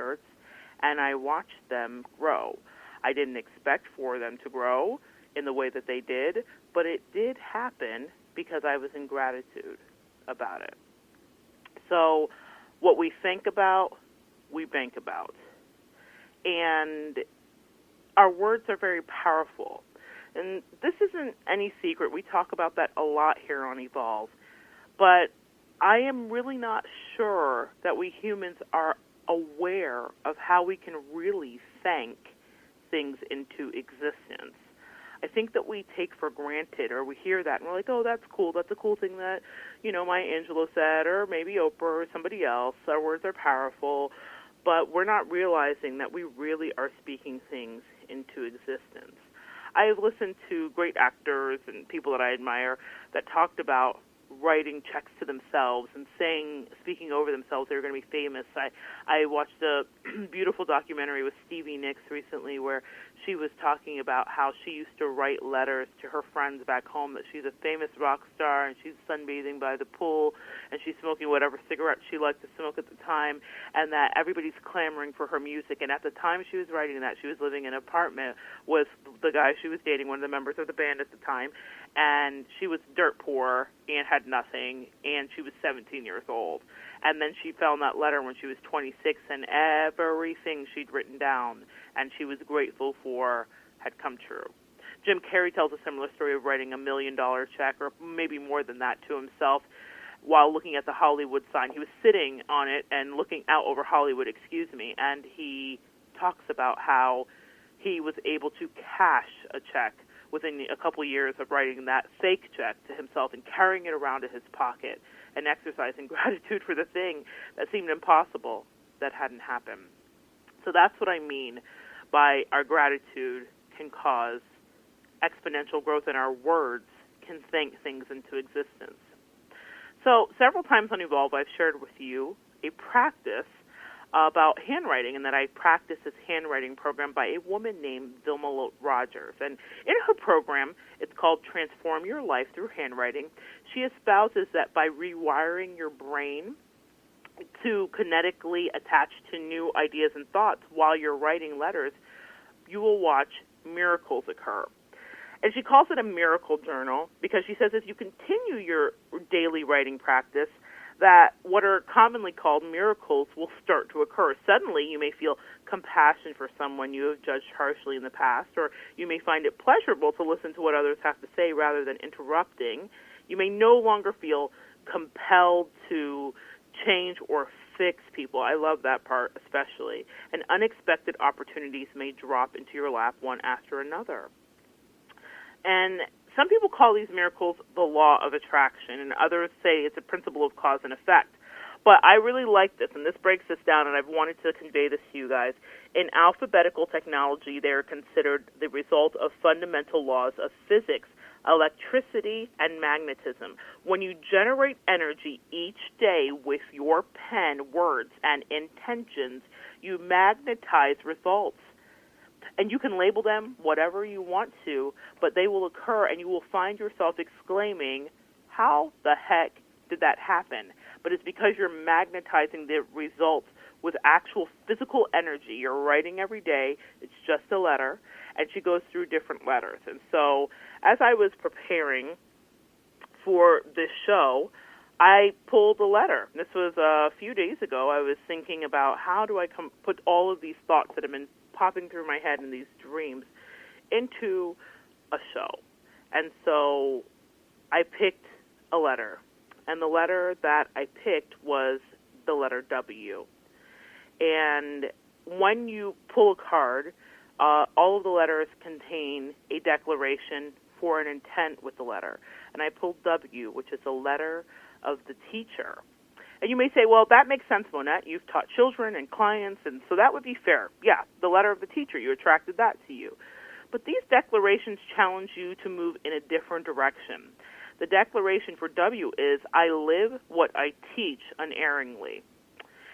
concerts, and I watched them grow. I didn't expect for them to grow in the way that they did, but it did happen because I was in gratitude about it. So what we think about, we bank about. And our words are very powerful. And this isn't any secret. We talk about that a lot here on Evolve. But I am really not sure that we humans are aware of how we can really thank things into existence. I think that we take for granted, or we hear that, and we're like, oh, that's cool. That's a cool thing that, Maya Angelou said, or maybe Oprah or somebody else. Our words are powerful. But we're not realizing that we really are speaking things into existence. I've listened to great actors and people that I admire that talked about writing checks to themselves and speaking over themselves they were going to be famous. I watched a beautiful documentary with Stevie Nicks recently where she was talking about how she used to write letters to her friends back home that she's a famous rock star and she's sunbathing by the pool and she's smoking whatever cigarette she liked to smoke at the time, and that everybody's clamoring for her music. And at the time she was writing that, she was living in an apartment with the guy she was dating, one of the members of the band at the time, and she was dirt poor and had nothing, and she was 17 years old. And then she found that letter when she was 26, and everything she'd written down and she was grateful for had come true. Jim Carrey tells a similar story of writing $1 million check, or maybe more than that, to himself while looking at the Hollywood sign. He was sitting on it and looking out over Hollywood, and he talks about how he was able to cash a check within a couple years of writing that fake check to himself and carrying it around in his pocket and exercising gratitude for the thing that seemed impossible that hadn't happened. So that's what I mean by our gratitude can cause exponential growth, and our words can thank things into existence. So several times on Evolve, I've shared with you a practice about handwriting, and that I practice this handwriting program by a woman named Vilma Rogers. And in her program, it's called Transform Your Life Through Handwriting. She espouses that by rewiring your brain to kinetically attach to new ideas and thoughts while you're writing letters, you will watch miracles occur. And she calls it a miracle journal because she says if you continue your daily writing practice, that what are commonly called miracles will start to occur. Suddenly, you may feel compassion for someone you have judged harshly in the past, or you may find it pleasurable to listen to what others have to say rather than interrupting. You may no longer feel compelled to change or fix people. I love that part especially. And unexpected opportunities may drop into your lap one after another. And some people call these miracles the law of attraction, and others say it's a principle of cause and effect. But I really like this, and this breaks this down, and I've wanted to convey this to you guys. In alphabetical technology, they are considered the result of fundamental laws of physics, electricity, and magnetism. When you generate energy each day with your pen, words, and intentions, you magnetize results. And you can label them whatever you want to, but they will occur, and you will find yourself exclaiming, how the heck did that happen? But it's because you're magnetizing the results with actual physical energy. You're writing every day. It's just a letter, and she goes through different letters. And so as I was preparing for this show, I pulled a letter. This was a few days ago. I was thinking about how do I put all of these thoughts that have been popping through my head in these dreams into a show. And so I picked a letter. And the letter that I picked was the letter W. And when you pull a card, all of the letters contain a declaration for an intent with the letter. And I pulled W, which is a letter of the teacher. And you may say, well, that makes sense, Monette. You've taught children and clients, and so that would be fair. Yeah, the letter of the teacher, you attracted that to you. But these declarations challenge you to move in a different direction. The declaration for W is, I live what I teach unerringly.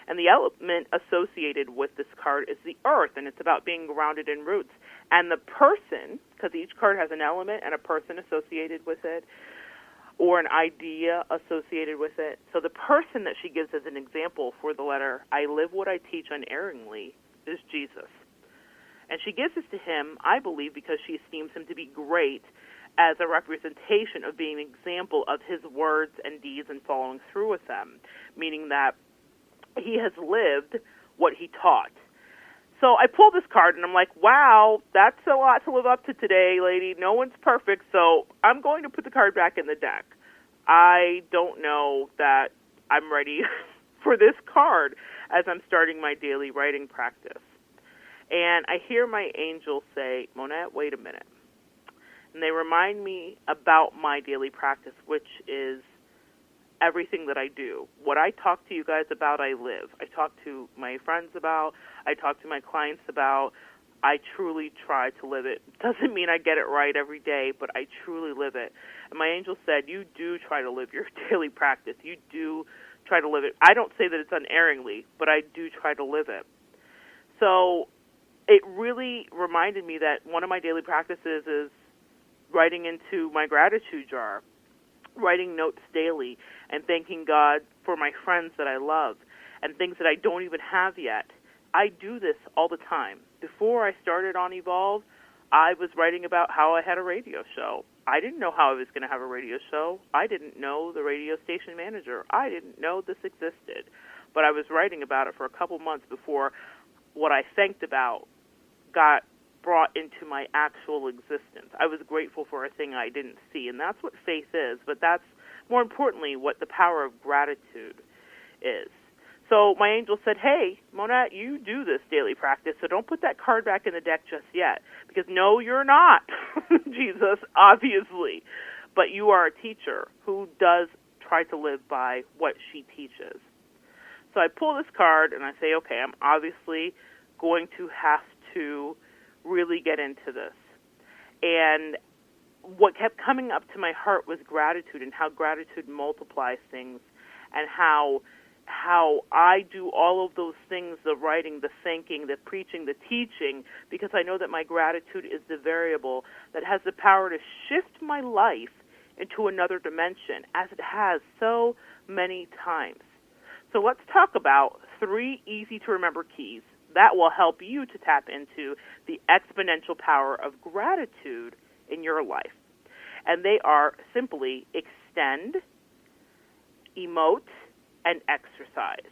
And the element associated with this card is the earth, and it's about being grounded in roots. And the person, because each card has an element and a person associated with it, or an idea associated with it. So the person that she gives as an example for the letter, I live what I teach unerringly, is Jesus. And she gives this to him, I believe, because she esteems him to be great as a representation of being an example of his words and deeds and following through with them, meaning that he has lived what he taught. So I pull this card, and I'm like, wow, that's a lot to live up to today, lady. No one's perfect, so I'm going to put the card back in the deck. I don't know that I'm ready for this card as I'm starting my daily writing practice. And I hear my angel say, Monette, wait a minute. And they remind me about my daily practice, which is everything that I do. What I talk to you guys about, I live. I talk to my friends about, I talk to my clients about. I truly try to live it. Doesn't mean I get it right every day, but I truly live it. And my angel said, you do try to live your daily practice. You do try to live it. I don't say that it's unerringly, but I do try to live it. So it really reminded me that one of my daily practices is writing into my gratitude jar, writing notes daily, and thanking God for my friends that I love and things that I don't even have yet. I do this all the time. Before I started on Evolve, I was writing about how I had a radio show. I didn't know how I was going to have a radio show. I didn't know the radio station manager. I didn't know this existed. But I was writing about it for a couple months before what I thanked about got brought into my actual existence. I was grateful for a thing I didn't see, and that's what faith is, but that's more importantly what the power of gratitude is. So my angel said, hey, Monette, you do this daily practice, so don't put that card back in the deck just yet, because no, you're not Jesus, obviously, but you are a teacher who does try to live by what she teaches. So I pull this card, and I say, okay, I'm obviously going to have to really get into this. And what kept coming up to my heart was gratitude, and how gratitude multiplies things, and how I do all of those things, the writing, the thinking, the preaching, the teaching, because I know that my gratitude is the variable that has the power to shift my life into another dimension, as it has so many times. So let's talk about 3 easy-to-remember keys that will help you to tap into the exponential power of gratitude in your life. And they are simply extend, emote, and exercise.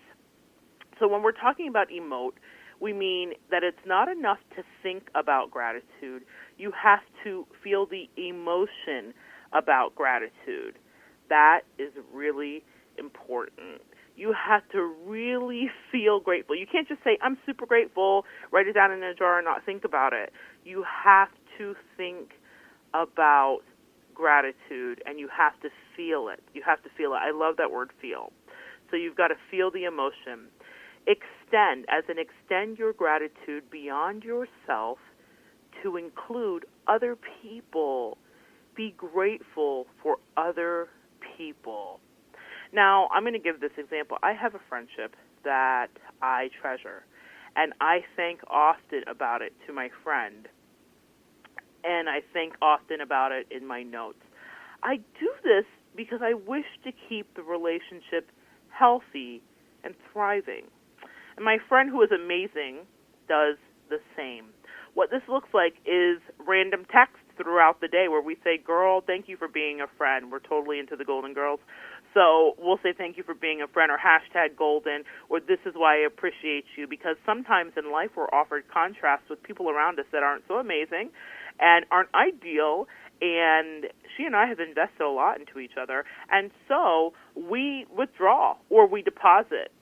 So when we're talking about emote, we mean that it's not enough to think about gratitude. You have to feel the emotion about gratitude. That is really important. You have to really feel grateful. You can't just say, I'm super grateful, write it down in a jar and not think about it. You have to think about gratitude, and you have to feel it. You have to feel it. I love that word, feel. So you've got to feel the emotion. Extend, as in extend your gratitude beyond yourself to include other people. Be grateful for other people. Now, I'm going to give this example. I have a friendship that I treasure, and I think often about it to my friend, and I think often about it in my notes. I do this because I wish to keep the relationship healthy and thriving. And my friend, who is amazing, does the same. What this looks like is random texts throughout the day where we say, girl, thank you for being a friend. We're totally into the Golden Girls. So we'll say thank you for being a friend, or hashtag golden, or this is why I appreciate you, because sometimes in life we're offered contrasts with people around us that aren't so amazing and aren't ideal, and she and I have invested a lot into each other, and so we withdraw or we deposit.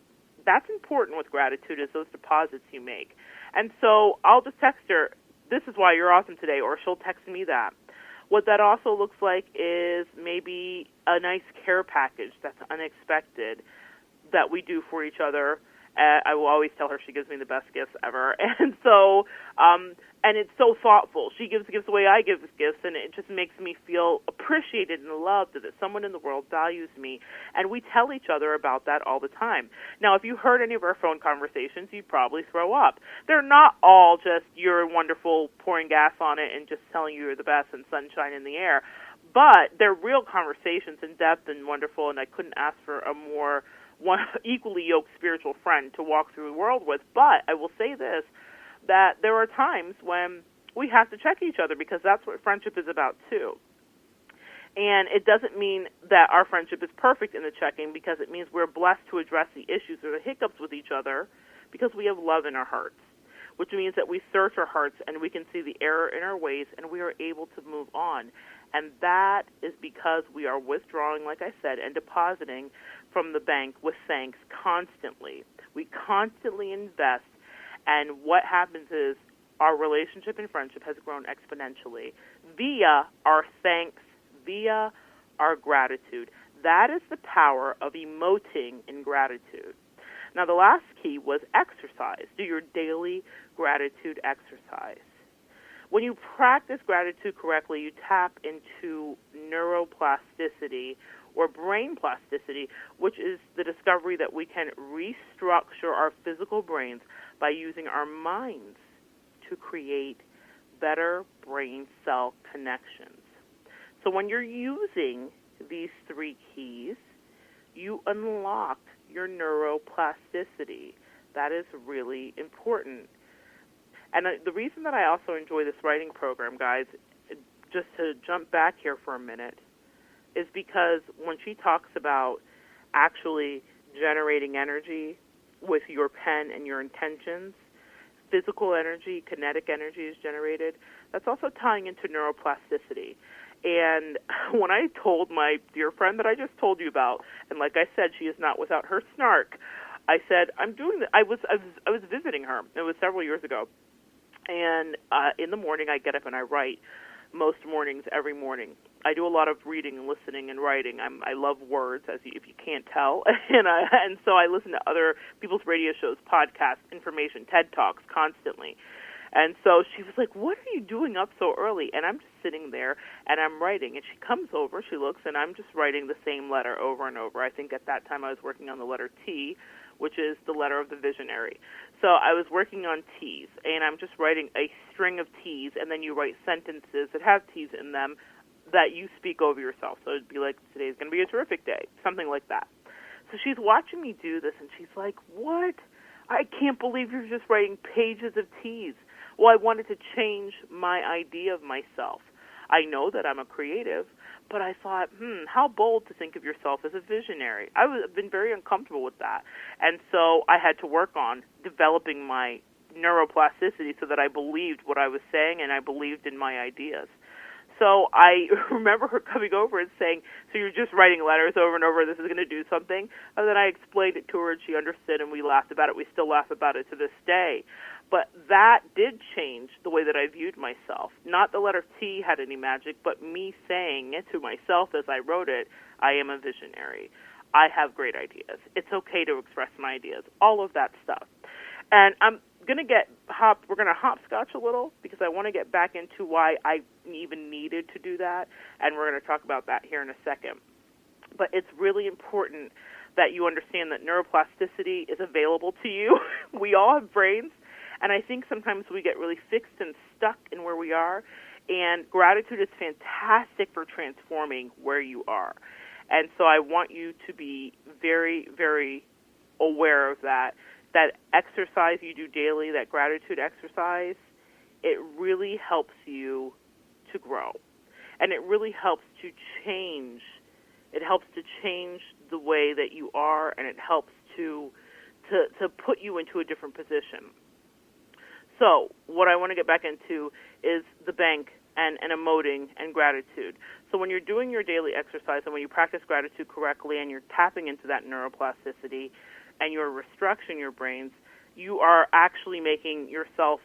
That's important with gratitude, is those deposits you make. And so I'll just text her, this is why you're awesome today, or she'll text me that. What that also looks like is maybe a nice care package that's unexpected that we do for each other. I will always tell her she gives me the best gifts ever. And so, and it's so thoughtful. She gives gifts the way I give gifts, and it just makes me feel appreciated and loved, that someone in the world values me. And we tell each other about that all the time. Now, if you heard any of our phone conversations, you'd probably throw up. They're not all just you're wonderful, pouring gas on it and just telling you you're the best and sunshine in the air. But they're real conversations, in depth and wonderful, and I couldn't ask for a more equally yoked spiritual friend to walk through the world with. But I will say this, that there are times when we have to check each other, because that's what friendship is about too. And it doesn't mean that our friendship is perfect in the checking, because it means we're blessed to address the issues or the hiccups with each other because we have love in our hearts, which means that we search our hearts and we can see the error in our ways and we are able to move on. And that is because we are withdrawing, like I said, and depositing from the bank with thanks constantly. We constantly invest, and what happens is our relationship and friendship has grown exponentially via our thanks, via our gratitude. That is the power of emoting in gratitude. Now, the last key was exercise. Do your daily gratitude exercise. When you practice gratitude correctly, you tap into neuroplasticity or brain plasticity, which is the discovery that we can restructure our physical brains by using our minds to create better brain cell connections. So when you're using these three keys, you unlock your neuroplasticity. That is really important. And the reason that I also enjoy this writing program, guys, just to jump back here for a minute, is because when she talks about actually generating energy with your pen and your intentions, physical energy, kinetic energy is generated. That's also tying into neuroplasticity. And when I told my dear friend that I just told you about, and like I said, she is not without her snark, I said, I'm doing this. I was visiting her. It was several years ago. And in the morning, I get up and I write most mornings, every morning. I do a lot of reading and listening and writing. I love words, if you can't tell. And so I listen to other people's radio shows, podcasts, information, TED Talks constantly. And so she was like, what are you doing up so early? And I'm just sitting there, and I'm writing. And she comes over, she looks, and I'm just writing the same letter over and over. I think at that time I was working on the letter T, which is the letter of the visionary. So I was working on T's, and I'm just writing a string of T's, and then you write sentences that have T's in them that you speak over yourself. So it'd be like, today's going to be a terrific day, something like that. So she's watching me do this, and she's like, what? I can't believe you're just writing pages of T's. Well, I wanted to change my idea of myself. I know that I'm a creative, but I thought, how bold to think of yourself as a visionary. I've been very uncomfortable with that. And so I had to work on developing my neuroplasticity so that I believed what I was saying and I believed in my ideas. So I remember her coming over and saying, so you're just writing letters over and over, this is going to do something? And then I explained it to her and she understood and we laughed about it. We still laugh about it to this day. But that did change the way that I viewed myself. Not the letter T had any magic, but me saying it to myself as I wrote it, I am a visionary. I have great ideas. It's okay to express my ideas. All of that stuff. And I'm going to we're going to hopscotch a little because I want to get back into why I even needed to do that, and we're going to talk about that here in a second. But it's really important that you understand that neuroplasticity is available to you. We all have brains, and I think sometimes we get really fixed and stuck in where we are, and gratitude is fantastic for transforming where you are. And so I want you to be very, very aware of that. That exercise you do daily, that gratitude exercise, it really helps you to grow. And it really helps to change. It helps to change the way that you are, and it helps to put you into a different position. So what I want to get back into is the bank and emoting and gratitude. So when you're doing your daily exercise and when you practice gratitude correctly and you're tapping into that neuroplasticity, and you're restructuring your brains, you are actually making yourself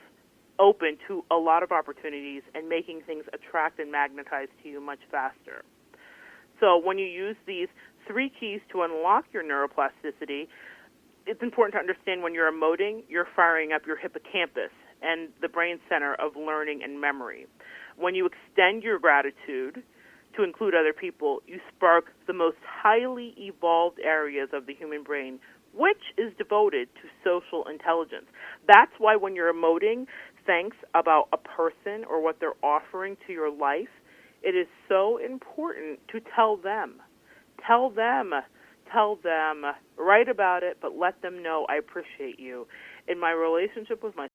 open to a lot of opportunities and making things attract and magnetize to you much faster. So when you use these three keys to unlock your neuroplasticity, it's important to understand when you're emoting, you're firing up your hippocampus and the brain center of learning and memory. When you extend your gratitude to include other people, you spark the most highly evolved areas of the human brain, which is devoted to social intelligence. That's why when you're emoting thanks about a person or what they're offering to your life, It is so important to tell them. Tell them, write about it, but let them know I appreciate you. In my relationship with my